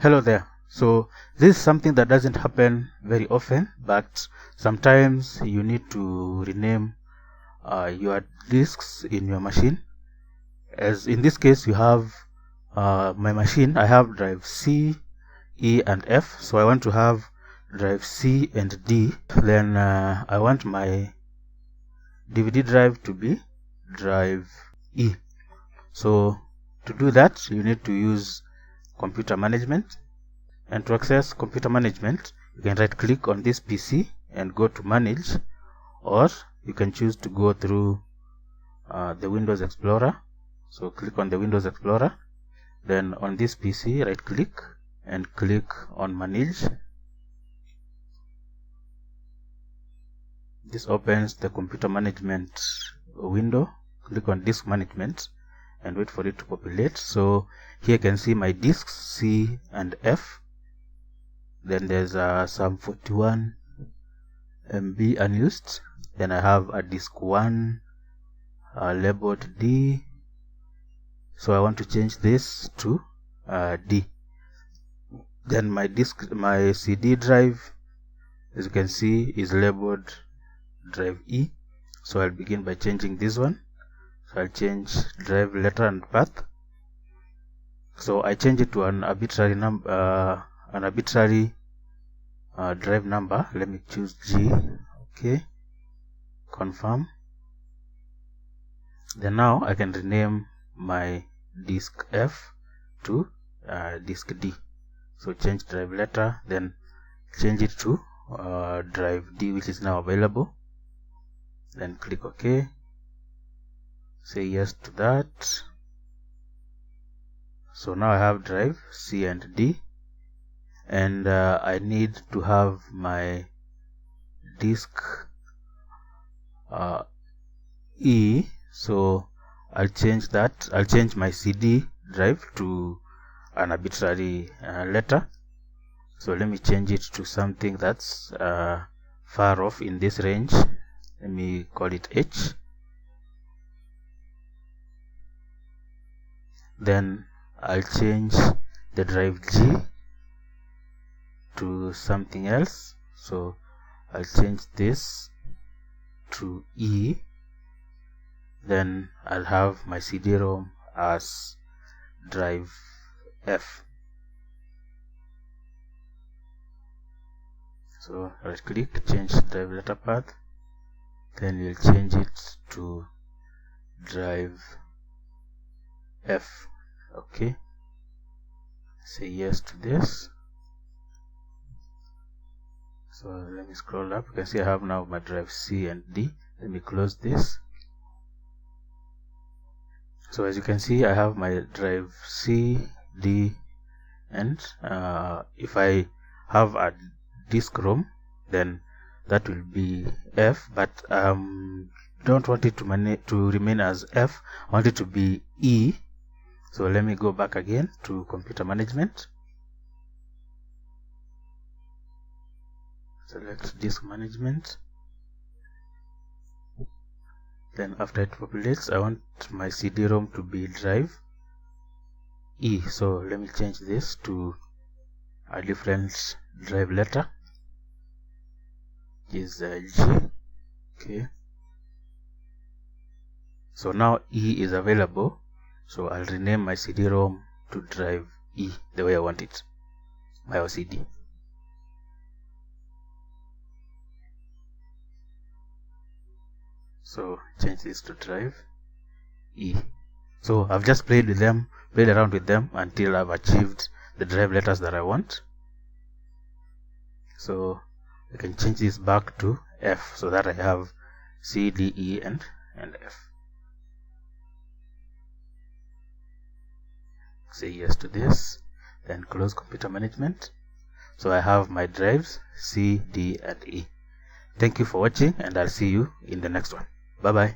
Hello there. So this is something that doesn't happen very often, but sometimes you need to rename your disks in your machine. As in this case, you have my machine. I have drive C, E, and F. So I want to have drive C and D. Then I want my DVD drive to be drive E. So to do that, you need to use computer management. And to access computer management, you can right click on this PC and go to manage, or you can choose to go through the Windows Explorer. So click on the Windows Explorer, then on this PC right click and click on manage. This opens the computer management window. Click on disk management and wait for it to populate. So here you can see my disks C and F. Then there's some 41 MB unused. Then I have a disk 1 labeled D. So I want to change this to D. Then my CD drive, as you can see, is labeled drive E. So I'll begin by changing this one. So I'll change drive letter and path. So I change it to an arbitrary number, drive number. Let me choose G. Okay, confirm. Then now I can rename my disk F to disk D. So change drive letter, then change it to drive D, which is now available. Then click OK. Say yes to that. So now I have drive C and D, and I need to have my disk E. So I'll change that. I'll change my CD drive to an arbitrary letter. So let me change it to something that's far off in this range. Let me call it H. Then I'll change the drive G to something else. So I'll change this to E. Then I'll have my CD-ROM as drive F. So right click, change drive letter path. Then we'll change it to drive F. Okay. Say yes to this. So let me scroll up. You can see I have now my drive C and D. Let me close this. So as you can see, I have my drive C, D, and if I have a disk ROM, then that will be F, but don't want it to remain as F. I want it to be E. So let me go back again to computer management. Select disk management. Then after it populates, I want my CD-ROM to be drive E. So let me change this to a different drive letter. Is G. Okay. So now E is available. So I'll rename my CD-ROM to drive E the way I want it, my OCD. So change this to drive E. So I've just played around with them until I've achieved the drive letters that I want. So I can change this back to F so that I have C, D, E, and F. Say yes to this, then close computer management. So I have my drives C, D, and E. Thank you for watching, and I'll see you in the next one. Bye bye.